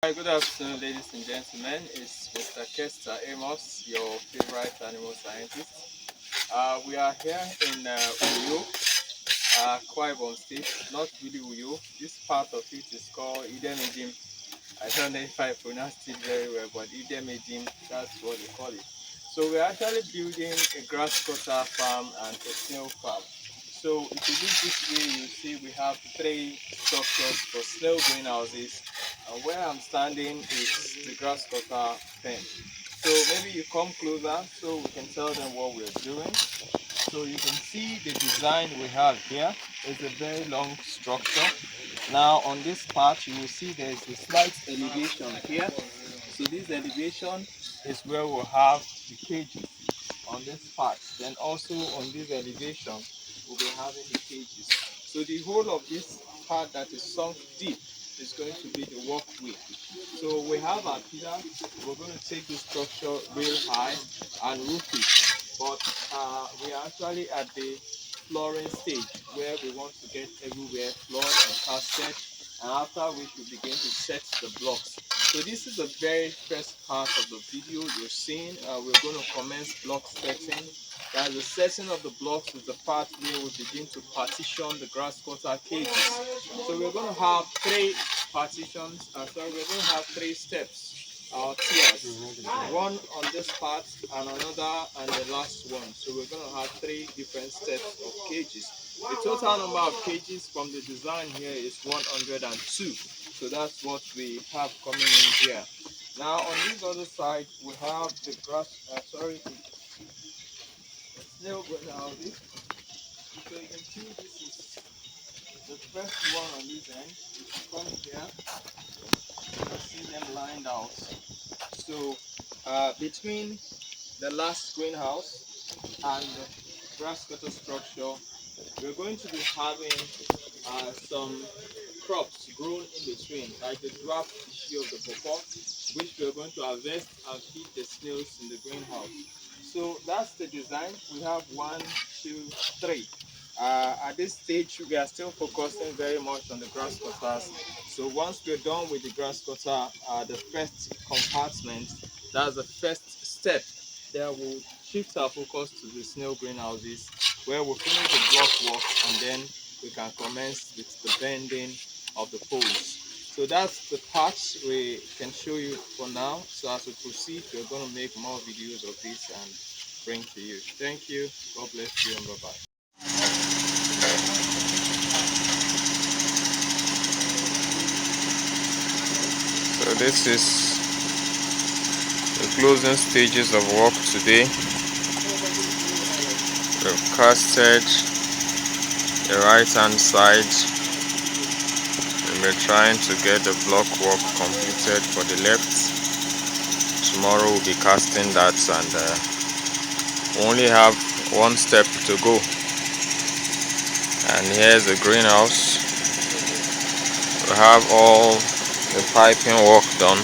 Hi, good afternoon, ladies and gentlemen. It's Mr. Kester, Amos, your favorite animal scientist. We are here in Uyo, Akwaibom State, not really Uyo. This part of it is called Idemejim. I don't know if I pronounced it very well, but Idemejim, that's what they call it. So we're actually building a grass cutter farm and a snail farm. So if you look this way, you see we have three structures for snail greenhouses, and where I'm standing is the grass cutter pen. So maybe you come closer so we can tell them what we're doing. So you can see the design we have here is a very long structure. Now on this part you will see there is a slight elevation here. So this elevation is where we'll have the cages on this part. Then also on this elevation we'll be having the cages. So the whole of this part that is sunk deep is going to be the walkway. So we have our pillars. We're going to take this structure real high and roof it. But we are actually at the flooring stage where we want to get everywhere floored and casted, and after which we begin to set the blocks. So this is the very first part of the video you're seeing. We're going to commence block setting. That the setting of the blocks is the part where we begin to partition the grass cutter cages. So we're going to have three partitions. We're going to have three steps, tiers. One on this part and another and the last one. So we're going to have three different steps of cages. The total number of cages from the design here is 102. So that's what we have coming in here. Now on this other side we have the the snail greenhouses. So you can see this is the first one on this end. If you come here, you can see them lined out. So between the last greenhouse and the grass cutter structure, we're going to be having some crops grown in between, like the dwarf tissue of the pawpaw, which we're going to harvest and feed the snails in the greenhouse. So that's the design. We have 1, 2, 3. At this stage, we are still focusing very much on the grass cutters. So once we're done with the grass cutter, the first compartment, that's the first step, there we'll shift our focus to the snail greenhouses, where we'll finish the block work and then we can commence with the bending of the poles. So that's the parts we can show you for now. So as we proceed, we're going to make more videos of this and bring to you. Thank you. God bless you and bye-bye. So this is the closing stages of work today. We've casted the right hand side, and we're trying to get the block work completed for the left. Tomorrow we'll be casting that, and we only have one step to go. And here's the greenhouse. We have all the piping work done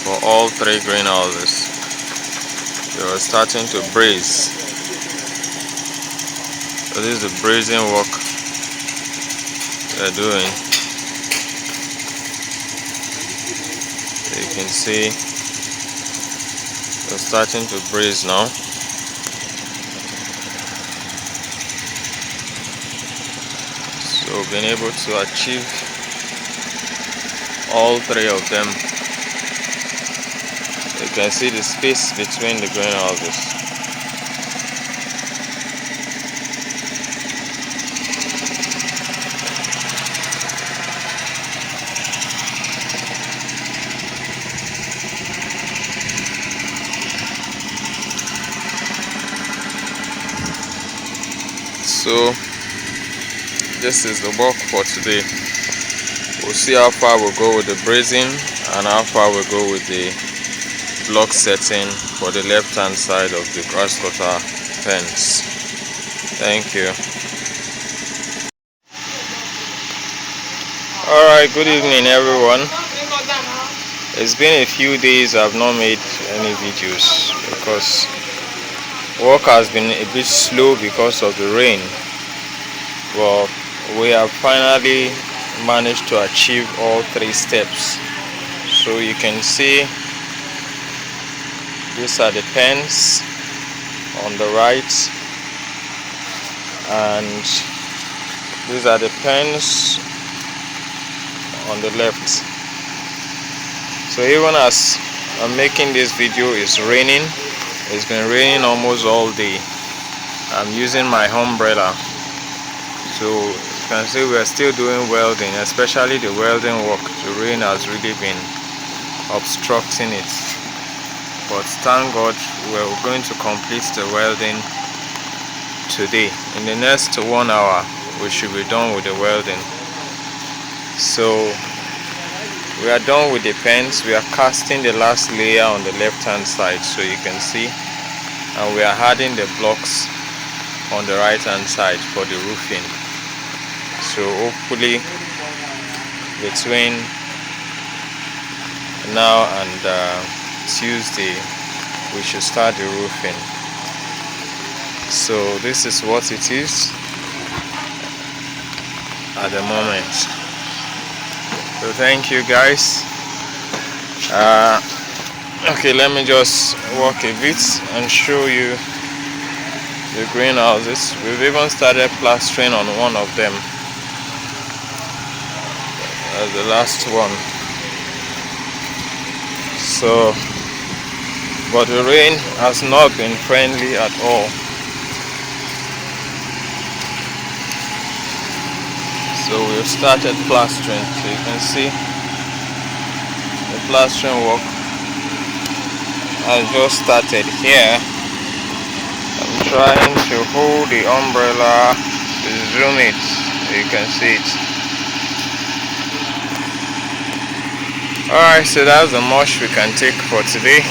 for all three greenhouses. We are starting to braze. So this is the brazing work they're doing. So you can see we're starting to braze now. So we've been able to achieve all three of them. You can see the space between the greenhouses. So this is the work for today. We'll see how far we'll go with the brazing and how far we'll go with the block setting for the left hand side of the grass cutter fence. Thank you. Alright, good evening everyone. It's been a few days I've not made any videos because work has been a bit slow because of the rain. Well, we have finally managed to achieve all 3 steps. So you can see these are the pens on the right, and these are the pens on the left. So even as I'm making this video, it's raining. It's been raining almost all day. I'm using my umbrella, so you can see we are still doing welding, especially the welding work. The rain has really been obstructing it, but thank God we're going to complete the welding today. In the next 1 hour we should be done with the welding. So we are done with the pens. We are casting the last layer on the left hand side, so you can see, and we are adding the blocks on the right hand side for the roofing. So hopefully between now and Tuesday we should start the roofing. So this is what it is at the moment. So thank you guys. Okay, let me just walk a bit and show you the greenhouses. We've even started plastering on one of them. That's the last one. So, but the rain has not been friendly at all. So we've started plastering. So you can see the plastering work has just started here. I'm trying to hold the umbrella to zoom it so you can see it. Alright, so that's the much we can take for today.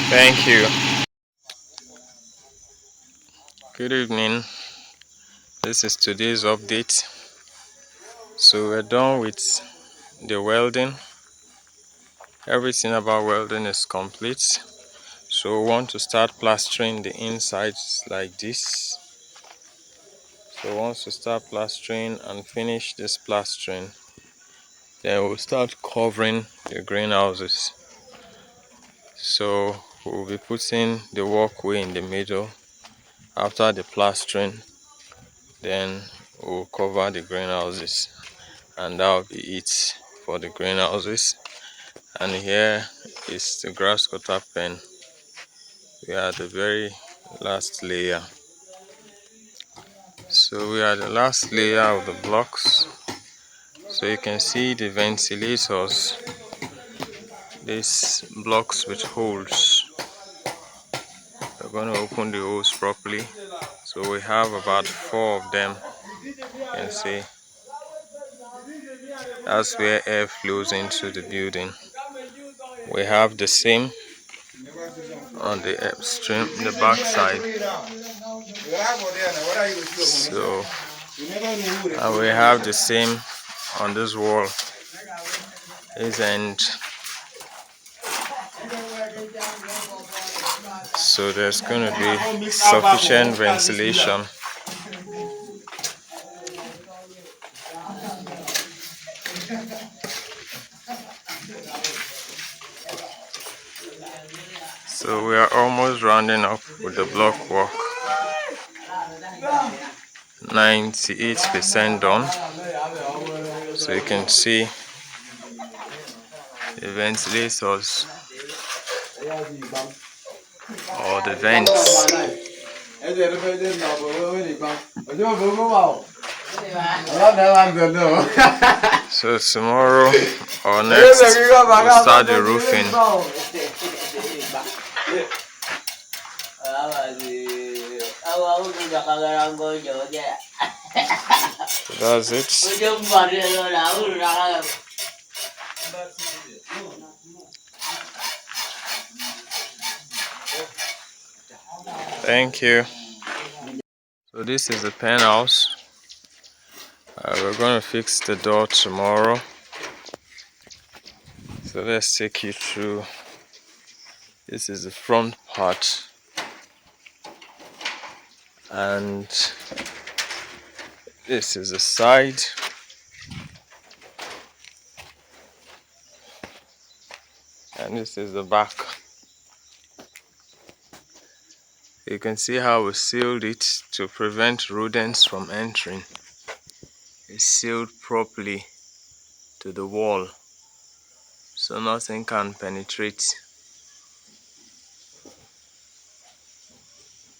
Thank you. Good evening. This is today's update. So we're done with the welding. Everything about welding is complete. So we want to start plastering the insides like this. So once we start plastering and finish this plastering, then we'll start covering the greenhouses. So we'll be putting the walkway in the middle. After the plastering, then we'll cover the greenhouses, and that'll be it for the greenhouses. And here is the Grasscutter pen. We are the very last layer. So we are the last layer of the blocks. So you can see the ventilators, these blocks with holes. We're going to open the holes properly. So we have about 4 of them. You can see that's where air flows into the building. We have the same on the upstream, the back side. So, and we have the same on this wall, this end. So there's going to be sufficient ventilation. So we are almost rounding up with the block work. 98% done. So you can see the ventilators or the vents. So tomorrow or next we'll start the roofing. So that's it. Thank you. So this is the penthouse. We're going to fix the door tomorrow. So let's take you through. This is the front part, and This is the side. And this is the back. You can see how we sealed it to prevent rodents from entering. It's sealed properly to the wall, so nothing can penetrate.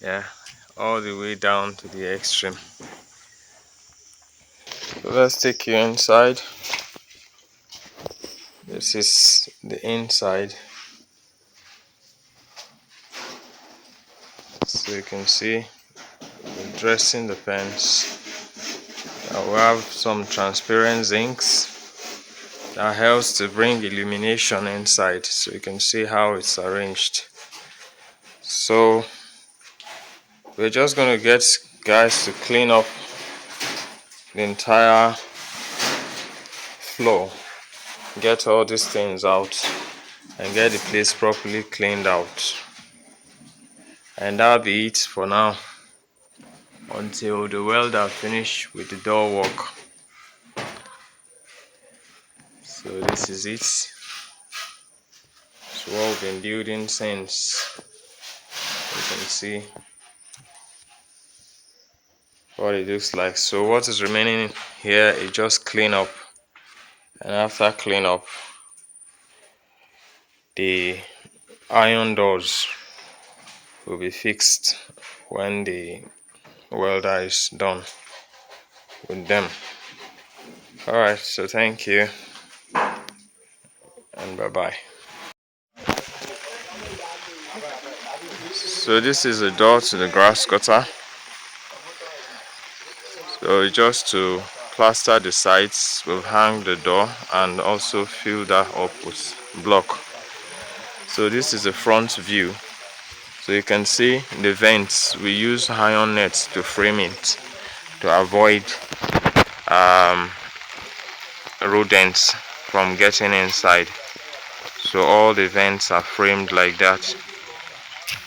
Yeah, all the way down to the extreme. So let's take you inside. This is the inside. So you can see we're dressing the pens. Now we have some transparent zincs that helps to bring illumination inside, so you can see how it's arranged. So we're just going to get guys to clean up the entire floor, get all these things out and get the place properly cleaned out, and that'll be it for now until the welder finish with the door work. So this is it. It's what we've been building since. You can see what it looks like. So what is remaining here is just clean up, and after clean up, the iron doors will be fixed when the welder is done with them. Alright, so thank you and bye bye. So this is a door to the Grasscutter. So just to plaster the sides, we'll hang the door and also fill that up with block. So this is the front view. So you can see the vents. We use iron nets to frame it to avoid rodents from getting inside. So all the vents are framed like that,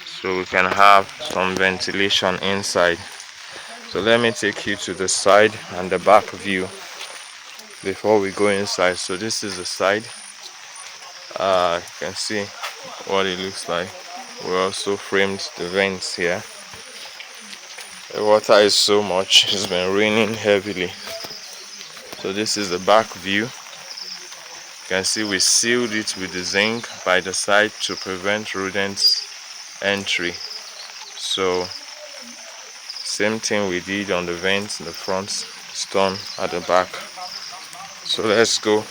so we can have some ventilation inside. So let me take you to the side and the back view before we go inside. So this is the side. You can see what it looks like. We also framed the vents here. The water is so much, it's been raining heavily. So this is the back view. You can see we sealed it with the zinc by the side to prevent rodents entry. So same thing we did on the vents in the front, it's done at the back. So let's go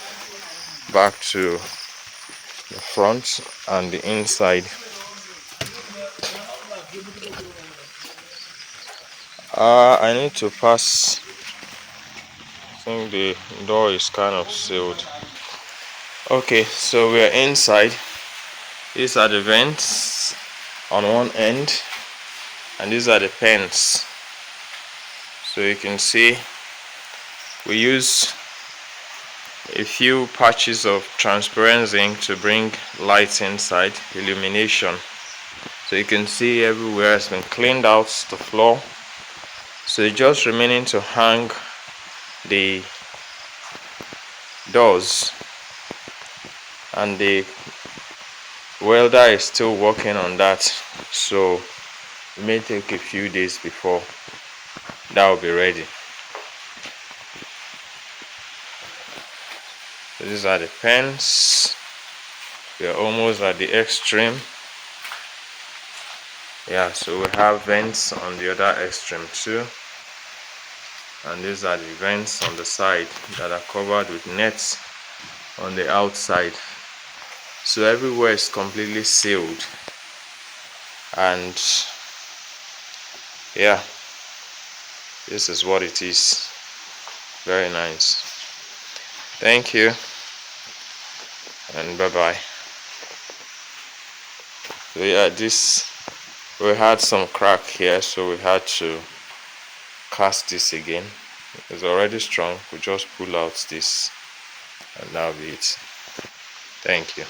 back to the front and the inside. I need to pass. I think the door is kind of sealed. Okay, so we're inside. These are the vents on one end, and these are the pens. So you can see we use a few patches of transparent zinc to bring light inside, illumination. So you can see everywhere has been cleaned out, the floor. So it's just remaining to hang the doors, and the welder is still working on that, so it may take a few days before that will be ready. So these are the pens. We are almost at the extreme. Yeah, so we have vents on the other extreme too, and these are the vents on the side that are covered with nets on the outside. So everywhere is completely sealed, and yeah, this is what it is. Very nice. Thank you and bye bye. So yeah, we had some crack here, so we had to cast this again. It's already strong. We just pull out this and that'll be it. Thank you.